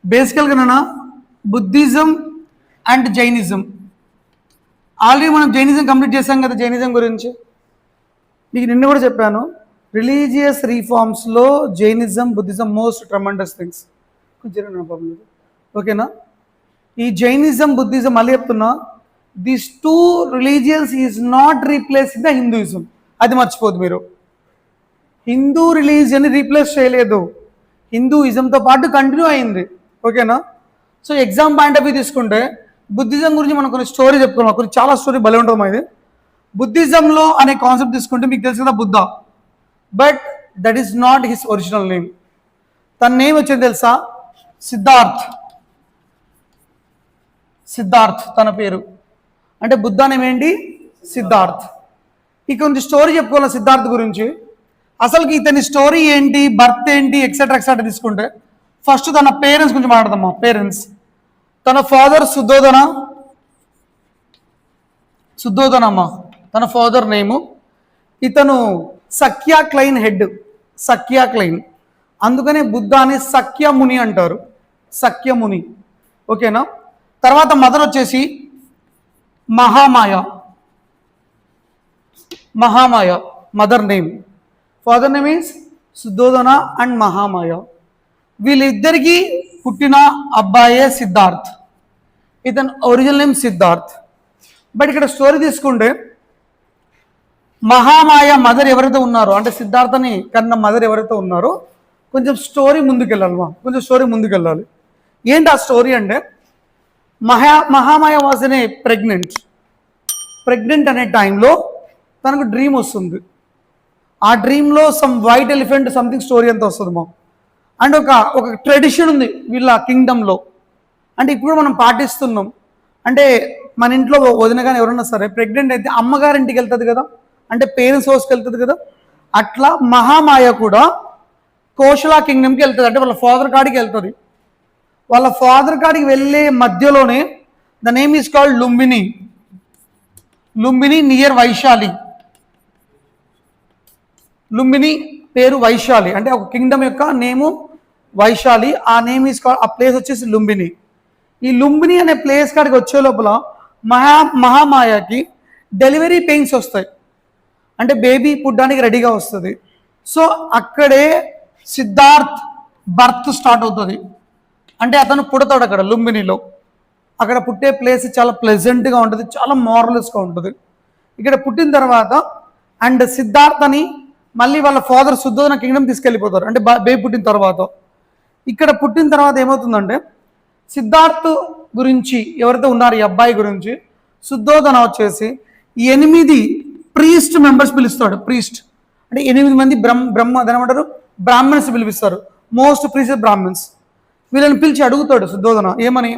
బేసికల్గా Buddhism and Jainism. Already మనం Jainism complete చేసాం కదా. జైనిజం గురించి మీకు నిన్న కూడా చెప్పాను. రిలీజియస్ రీఫార్మ్స్లో Jainism Buddhism most tremendous things. ఓకేనా? ఈ జైనిజం బుద్ధిజం మళ్ళీ చెప్తున్నా, these two religions is not replacing the Hinduism. అది మర్చిపోదు మీరు. హిందూ రిలీజియన్ని రీప్లేస్ చేయలేదు, హిందూయిజంతో పాటు కంటిన్యూ అయింది. ఓకేనా? So exam point of view తీసుకుంటే బుద్ధిజం గురించి మనం కొన్ని స్టోరీ చెప్పుకున్నాం. కొన్ని చాలా స్టోరీ భలే ఉంటుంది. ఇది బుద్ధిజంలో అనే కాన్సెప్ట్ తీసుకుంటే మీకు తెలుసు కదా Buddha, but that is not his original name. తన నేమ్ వచ్చింది తెలుసా? సిద్ధార్థ్. సిద్ధార్థ్ తన పేరు. అంటే బుద్ధ నేమ్ ఏంటి? సిద్ధార్థ్. ఇక కొంచెం స్టోరీ చెప్పుకోవాలి సిద్ధార్థ్ గురించి. అసలుకి ఇతని స్టోరీ ఏంటి, బర్త్ ఏంటి, ఎక్సెట్రా ఎక్సెట్రా తీసుకుంటే ఫస్ట్ తన పేరెంట్స్ గురించి మాట్లాడదామా. పేరెంట్స్, తన ఫాదర్ సుద్ధోధనమ్మ తన ఫాదర్ నేము. ఇతను Shakya clan head, Shakya clan. అందుకనే బుద్ధాని సఖ్యముని అంటారు, సఖ్యముని. ఓకేనా? తర్వాత మదర్ వచ్చేసి Mahamaya. Mahamaya mother name. Father name is Suddhodana and Mahamaya. వీళ్ళిద్దరికి పుట్టిన అబ్బాయే సిద్ధార్థ్. ఇతను ఒరిజినల్ నేమ్ సిద్ధార్థ్. బట్ ఇక్కడ స్టోరీ తీసుకుంటే మహామాయ మదర్ ఎవరైతే ఉన్నారో, అంటే సిద్ధార్థని కన్నా మదర్ ఎవరైతే ఉన్నారో, కొంచెం స్టోరీ ముందుకెళ్ళాలి. ఏంటి ఆ స్టోరీ అంటే, మహామాయ వాజ్ అనే ప్రెగ్నెంట్ అనే టైంలో తనకు డ్రీమ్ వస్తుంది. ఆ డ్రీమ్లో some white elephant something story అంతా వస్తుంది మా. అండ్ ఒక ట్రెడిషన్ ఉంది వీళ్ళ కింగ్డమ్లో. అంటే ఇప్పుడు మనం పాటిస్తున్నాం. అంటే మన ఇంట్లో వదిన కానీ ఎవరన్నా సరే ప్రెగ్నెంట్ అయితే అమ్మగారింటికి వెళ్తుంది కదా, అంటే పేరెంట్స్ హౌస్కి వెళ్తుంది కదా. అట్లా మహామాయ కూడా కోశలా కింగ్డమ్కి వెళ్తుంది, అంటే వాళ్ళ ఫాదర్ కాడికి వెళ్తుంది. వాళ్ళ ఫాదర్ కాడికి వెళ్ళే మధ్యలోనే the name is called Lumbini. Lumbini near Vaishali. Lumbini పేరు వైశాలి, అంటే ఒక కింగ్డమ్ యొక్క నేము వైశాలి. ఆ నేమ్ ఈజ్ కాల్డ్, ఆ ప్లేస్ వచ్చేసి లుంబిని. ఈ లుంబిని అనే ప్లేస్ కాడికి వచ్చే లోపల మహామాయకి డెలివరీ పెయిన్స్ వస్తాయి, అంటే బేబీ పుట్టడానికి రెడీగా వస్తుంది. సో అక్కడే సిద్ధార్థ్ బర్త్ స్టార్ట్ అవుతుంది. అంటే అతను పుడతాడు అక్కడ లుంబినిలో. అక్కడ పుట్టే ప్లేస్ చాలా ప్లెజెంట్గా ఉంటుంది, చాలా మార్వలస్గా ఉంటుంది. ఇక్కడ పుట్టిన తర్వాత అండ్ సిద్ధార్థ్ అని మళ్ళీ వాళ్ళ ఫాదర్ సుద్ధోధన కింగ్డమ్ తీసుకెళ్ళిపోతారు, అంటే బేబీ పుట్టిన తర్వాత. ఇక్కడ పుట్టిన తర్వాత ఏమవుతుందంటే సిద్ధార్థ్ గురించి ఎవరైతే ఉన్నారో ఈ అబ్బాయి గురించి సుద్ధోధన వచ్చేసి 8 ప్రీస్ట్ మెంబర్స్ పిలుస్తాడు. ప్రీస్ట్ అంటే 8 మంది ఏమంటారు బ్రాహ్మణ్స్ పిలిపిస్తారు, మోస్ట్ ప్రీస్ట్ బ్రాహ్మణ్స్. వీళ్ళని పిలిచి అడుగుతాడు సుద్ధోధన ఏమని,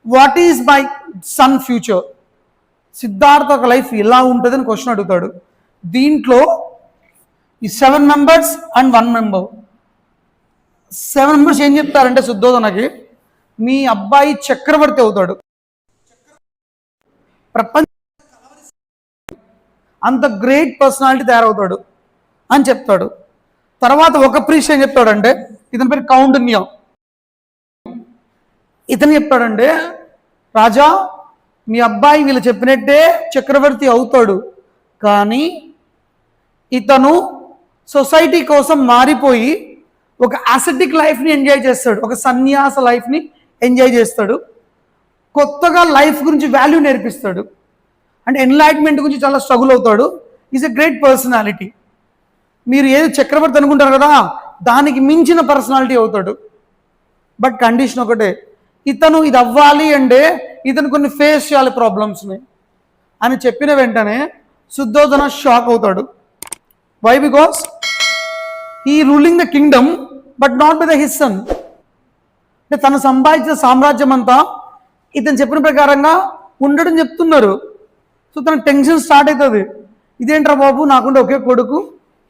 what is my son future, Siddhartha ఒక లైఫ్ ఎలా ఉంటుంది అని క్వశ్చన్ అడుగుతాడు. దీంట్లో ఈ 7 మెంబర్స్ అండ్ 1 మెంబర్, 7 మెంబర్స్ ఏం చెప్తారంటే సుద్ధోధనకి, మీ అబ్బాయి చక్రవర్తి అవుతాడు, ప్రపంచ అంత గ్రేట్ పర్సనాలిటీ తయారవుతాడు అని చెప్తాడు. తర్వాత ఒక ప్రీస్ట్ ఏం చెప్తాడంటే, ఇతని పేరు కౌండిన్య. ఇతను చెప్తాడంటే, రాజా మీ అబ్బాయి వీళ్ళు చెప్పినట్టే చక్రవర్తి అవుతాడు, కానీ ఇతను సొసైటీ కోసం మారిపోయి ఒక అసెటిక్ లైఫ్ని ఎంజాయ్ చేస్తాడు, ఒక సన్యాస లైఫ్ని ఎంజాయ్ చేస్తాడు, కొత్తగా లైఫ్ గురించి వాల్యూ నేర్పిస్తాడు, అంటే ఎన్లైట్మెంట్ గురించి చాలా స్ట్రగుల్ అవుతాడు. Is a great personality. మీరు ఏది చక్రవర్తి అనుకుంటారు కదా, దానికి మించిన పర్సనాలిటీ అవుతాడు. బట్ కండిషన్ ఒకటే, ఇతను ఇది అవ్వాలి అంటే ఇతను కొన్ని ఫేస్ చేయాలి ప్రాబ్లమ్స్ని అని చెప్పిన వెంటనే సుద్ధోధన షాక్ అవుతాడు. వై? బికాస్ ఈ ruling the Kingdom but not by the his son. అంటే తను సంపాదించిన సామ్రాజ్యం అంతా ఇతను చెప్పిన ప్రకారంగా ఉండడం చెప్తున్నారు. సో తన టెన్షన్ స్టార్ట్ అవుతుంది. ఇదేంట్రా బాబు, నాకుంటే ఒకే కొడుకు,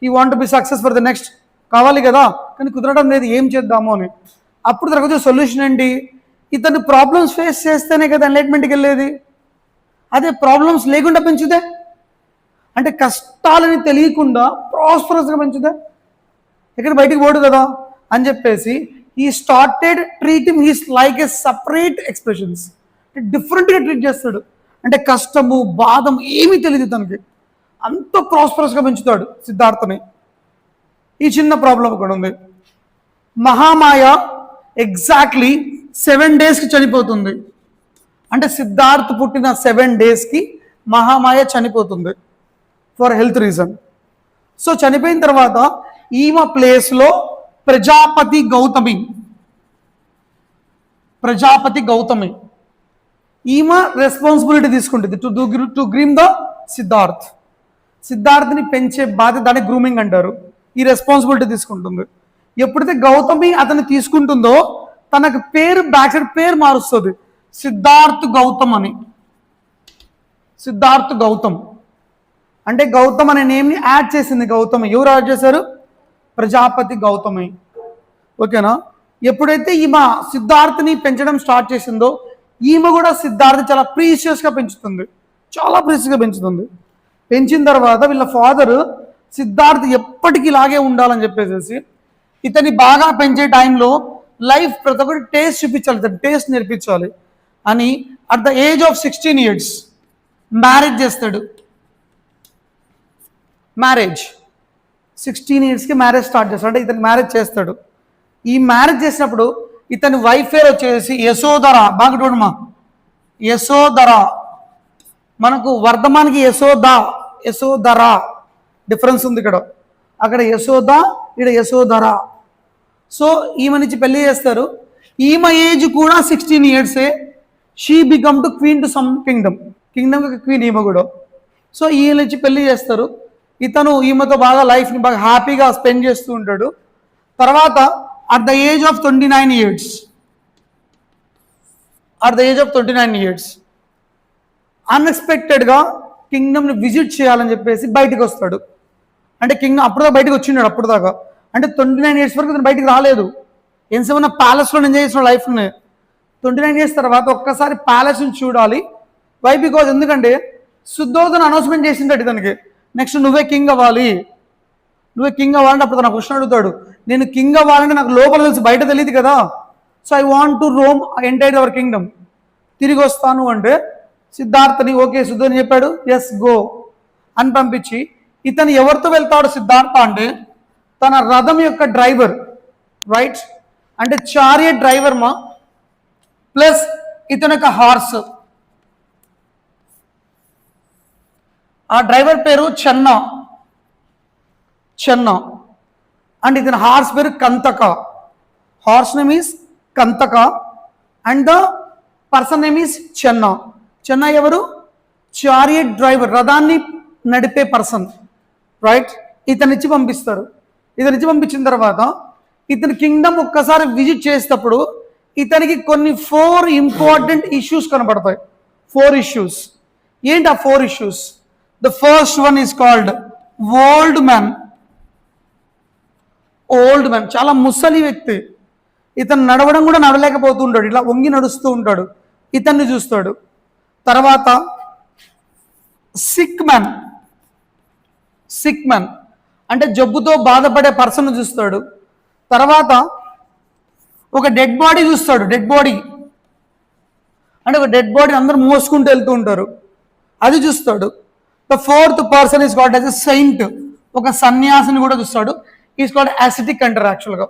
ఈ want to be success for the next, కావాలి కదా, కానీ కుదరడం లేదు, ఏం చేద్దాము అని. అప్పుడు తనకు వచ్చే సొల్యూషన్ ఏంటి, ఇతను ప్రాబ్లమ్స్ ఫేస్ చేస్తేనే కదా ఎన్లైట్మెంట్కి వెళ్ళేది. అదే ప్రాబ్లమ్స్ లేకుండా పెంచుదే, అంటే కష్టాలని తెలియకుండా ప్రాస్పరస్గా పెంచుదే, ఎక్కడ బయటికి పోడు కదా అని చెప్పేసి he started treating he's like a separate expressions, డిఫరెంట్గా ట్రీట్ చేస్తాడు. అంటే కష్టము బాధం ఏమీ తెలియదు తనకి, అంత ప్రాస్పరస్గా పెంచుతాడు సిద్ధార్థని. ఈ చిన్న ప్రాబ్లం కూడా ఉంది. మహామాయ ఎగ్జాక్ట్లీ 7 డేస్కి చనిపోతుంది. అంటే సిద్ధార్థ్ పుట్టిన 7 డేస్కి మహామాయ చనిపోతుంది ఫర్ హెల్త్ రీజన్. సో చనిపోయిన తర్వాత ఈమె ప్లేస్లో ప్రజాపతి గౌతమి ఈమె రెస్పాన్సిబిలిటీ తీసుకుంటుంది టు గ్రీమ్ ద సిద్ధార్థ్ని పెంచే బాధ్యత, దాన్ని గ్రూమింగ్ అంటారు. ఈ రెస్పాన్సిబిలిటీ తీసుకుంటుంది. ఎప్పుడైతే గౌతమి అతన్ని తీసుకుంటుందో తనకు పేరు బ్యాక్ సైడ్ పేరు మారుస్తుంది, సిద్ధార్థ్ గౌతమ్ అంటే గౌతమ్ అనే నేమ్ని యాడ్ చేసింది గౌతమి. ఎవరు యాడ్ చేశారు? ప్రజాపతి గౌతమి. ఓకేనా? ఎప్పుడైతే ఈమె సిద్ధార్థని పెంచడం స్టార్ట్ చేసిందో ఈమె కూడా సిద్ధార్థ చాలా ప్రీషియస్గా పెంచుతుంది, చాలా ప్రీషియస్గా పెంచుతుంది. పెంచిన తర్వాత వీళ్ళ ఫాదర్ సిద్ధార్థ్ ఎప్పటికీ ఇలాగే ఉండాలని చెప్పేసి ఇతన్ని బాగా పెంచే టైంలో లైఫ్ ప్రతి ఒక్కటి టేస్ట్ చూపించాలి, ఇతను టేస్ట్ నేర్పించాలి అని at the age of 16 years marriage చేస్తాడు. 16 yearsకి మ్యారేజ్ స్టార్ట్ చేస్తాడు. అంటే ఇతను మ్యారేజ్ చేస్తాడు. ఈ మ్యారేజ్ చేసినప్పుడు ఇతని వైఫ్ పేరు వచ్చేసి యశోధర. బాగా చూడమ్మా, యశోధర. మనకు వర్ధమానికి యశోధర డిఫరెన్స్ ఉంది ఇక్కడ. అక్కడ యశోద, ఇక్కడ యశోధర. సో ఈమె నుంచి పెళ్లి చేస్తారు. ఈమె ఏజ్ కూడా 16 years. She become to queen to some కింగ్డమ్కి క్వీన్ ఈమె కూడా. సో ఈమె నుంచి పెళ్లి చేస్తారు. ఇతను ఈమెతో బాగా లైఫ్ని బాగా హ్యాపీగా స్పెండ్ చేస్తూ ఉంటాడు. తర్వాత at the age of 29 years అన్ఎక్స్పెక్టెడ్గా కింగ్డమ్ని విజిట్ చేయాలని చెప్పేసి బయటకు వస్తాడు. అంటే కింగ్డమ్ అప్పుడుదాకా బయటకు వచ్చిన్నాడు. అప్పుడుదాకా అంటే 29 years వరకు అతను బయటకు రాలేదు. ఎంతసేమన్నా ప్యాలెస్లో ఎంజాయ్ చేసిన లైఫ్ని. 29 years తర్వాత ఒక్కసారి ప్యాలెస్ని చూడాలి. వై? బికాజ్ ఎందుకంటే శుద్ధోదన అనౌన్స్మెంట్ చేసింటాడు ఇతనికి, నెక్స్ట్ నువ్వే కింగ్ అవ్వాలి అప్పుడు తన క్వశ్చన్ అడుగుతాడు, నేను కింగ్ అవ్వాలంటే నాకు లోపల తెలుసు, బయట తెలియదు కదా. So I want to roam entire our kingdom, తిరిగి వస్తాను అంటే సిద్ధార్థని ఓకే శుద్ధోదన చెప్పాడు, ఎస్ గో అని పంపించి ఇతను ఎవరితో వెళ్తాడు సిద్ధార్థ అంటే తన రథం యొక్క డ్రైవర్, రైట్? అంటే చారియట్ డ్రైవర్ ప్లస్ ఇతని యొక్క హార్స్. ఆ డ్రైవర్ పేరు చెన్నా అండ్ ఇతని హార్స్ పేరు Kanthaka. Horse name is Kanthaka and the person name is Channa ఎవరు? చారియట్ డ్రైవర్, రథాన్ని నడిపే పర్సన్, రైట్? ఇతనిచ్చి పంపిస్తారు. ఇతనిచ్చి పంపించిన తర్వాత ఇతని కింగ్డమ్ ఒక్కసారి విజిట్ చేసేటప్పుడు ఇతనికి కొన్ని 4 ఇంపార్టెంట్ ఇష్యూస్ కనబడతాయి. 4 issues. ఏంటి ఆ 4 issues? The first one is called old man. చాలా ముసలి వ్యక్తి. ఇతను నడవడం కూడా నడవలేకపోతూ ఉంటాడు, ఇలా వంగి నడుస్తూ ఉంటాడు. ఇతన్ని చూస్తాడు. తర్వాత సిక్ మ్యాన్ అంటే జబ్బుతో బాధపడే పర్సన్ చూస్తాడు. తర్వాత ఒక డెడ్ బాడీ చూస్తాడు. అంటే ఒక డెడ్ బాడీ అందరూ మోసుకుంటూ వెళ్తూ ఉంటారు, అది చూస్తాడు. The fourth person is called as a saint. ఒక సన్యాసిని కూడా చూస్తాడు. ఈస్ కాల్డ్ యాసిటిక్ అంటారు యాక్చువల్గా.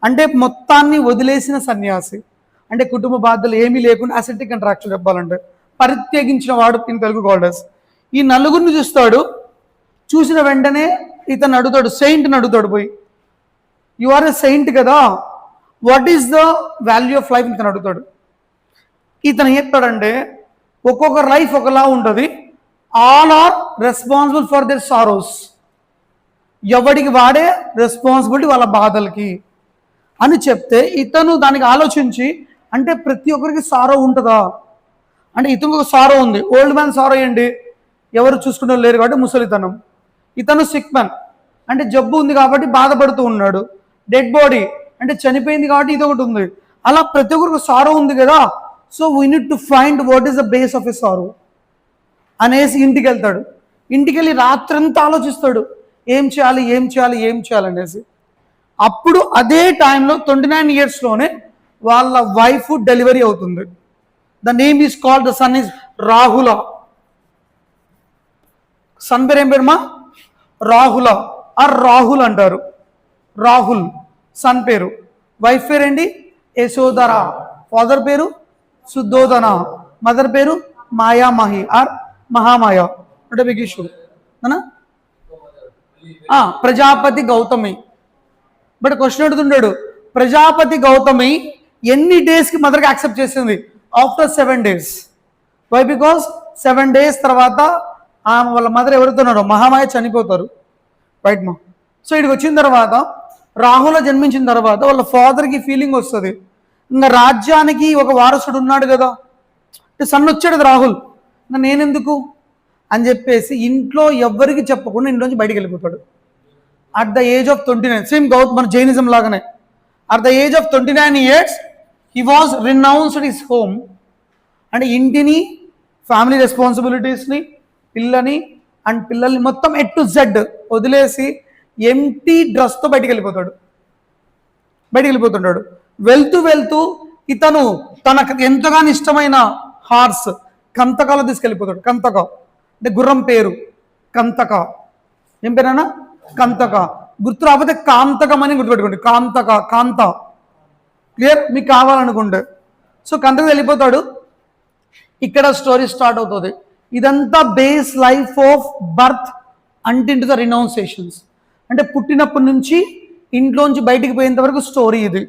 అంటే మొత్తాన్ని వదిలేసిన సన్యాసి, అంటే కుటుంబ బాధ్యతలు ఏమీ లేకుండా యాసిటిక్ అంటారు యాక్చువల్ చెప్పాలంటే. పరిత్యగించిన వాడు ఇన్ తెలుగు కాల్డ్ యాజ్. ఈ నలుగురిని చూస్తాడు. చూసిన వెంటనే ఇతను అడుగుతాడు, సెయింట్ని అడుగుతాడు పోయి, యు ఆర్ ఎ సెయింట్ కదా, what is the value of life ఇతను అడుగుతాడు. ఇతను చెప్తాడంటే ఒక్కొక్కరు లైఫ్ ఒకలా ఉంటుంది. All are responsible for their sorrows. ఎవడికి వాడే రెస్పాన్సిబిలిటీ వాళ్ళ బాధలకి అని చెప్తే ఇతను దానికి ఆలోచించి, అంటే ప్రతి ఒక్కరికి సారో ఉంటుందా అంటే ఇతనికి ఒక సారో ఉంది. ఓల్డ్ మ్యాన్ సారో ఏంటి? ఎవరు చూసుకునే లేరు కాబట్టి ముసలితనం. ఇతను సిక్ మ్యాన్ అంటే జబ్బు ఉంది కాబట్టి బాధపడుతూ ఉన్నాడు. డెడ్ బాడీ అంటే చనిపోయింది కాబట్టి ఇది ఒకటి ఉంది. అలా ప్రతి ఒక్కరికి సారో ఉంది కదా. So we need to find what is the base of a sorrow అనేసి ఇంటికి వెళ్తాడు. ఇంటికి వెళ్ళి రాత్రంతా ఆలోచిస్తాడు, ఏం చేయాలి అనేసి. అప్పుడు అదే టైంలో 29 yearsలోనే వాళ్ళ వైఫ్ డెలివరీ అవుతుంది. The name is called, the son is Rahula. Son పేరు ఏం పేరుమా? రాహుల ఆర్ రాహుల్ అంటారు. రాహుల్ సన్ పేరు. వైఫ్ పేరేంటి? యశోధర. ఫాదర్ పేరు సుద్ధోధన. మదర్ పేరు మాయామహి ఆర్ మహామాయ. అంటే big issue Prajapati Gautami. But question అడుగుతుంటాడు, ప్రజాపతి గౌతమి ఎన్ని డేస్కి మదర్కి యాక్సెప్ట్ చేసింది? After 7 days. Why? Because 7 days తర్వాత వాళ్ళ మదర్ ఎవరుతున్నారో మహామాయ చనిపోతారు. రైట్ మా? సో ఇక్కడికి వచ్చిన తర్వాత రాహుల జన్మించిన తర్వాత వాళ్ళ ఫాదర్కి ఫీలింగ్ వస్తుంది, ఇంకా రాజ్యానికి ఒక వారసుడు ఉన్నాడు కదా, సన్ వచ్చాడు రాహుల్, ఇంకా నేనెందుకు అని చెప్పేసి ఇంట్లో ఎవ్వరికి చెప్పకుండా ఇంట్లోంచి బయటికి వెళ్ళిపోతాడు. At the age of 29, same మన జైనిజం లాగానే, at the age of 29 years he was renounced his home. అంటే ఇంటిని, ఫ్యామిలీ రెస్పాన్సిబిలిటీస్ని, పిల్లని అండ్ పిల్లల్ని మొత్తం ఎట్ టు జెడ్ వదిలేసి ఎంటీ డ్రెస్తో బయటికి వెళ్ళిపోతుంటాడు. వెళ్తూ ఇతను తనకు ఎంతగానో ఇష్టమైన హార్స్ కంతకాలో తీసుకెళ్ళిపోతాడు. కంతక అంటే గుర్రం పేరు కంతక. ఏం పేరన్నా? కంతక. గుర్తు రాకపోతే కాంతకం అని గుర్తుపెట్టుకోండి. కాంత. క్లియర్? మీకు కావాలనుకుంటే. సో కంతకు వెళ్ళిపోతాడు. ఇక్కడ స్టోరీ స్టార్ట్ అవుతుంది. ఇదంతా బేస్ లైఫ్ ఆఫ్ బర్త్ అంటింటు ద రినౌన్సేషన్స్. అంటే పుట్టినప్పటి నుంచి ఇంట్లోంచి బయటికి పోయేంత వరకు స్టోరీ ఇది.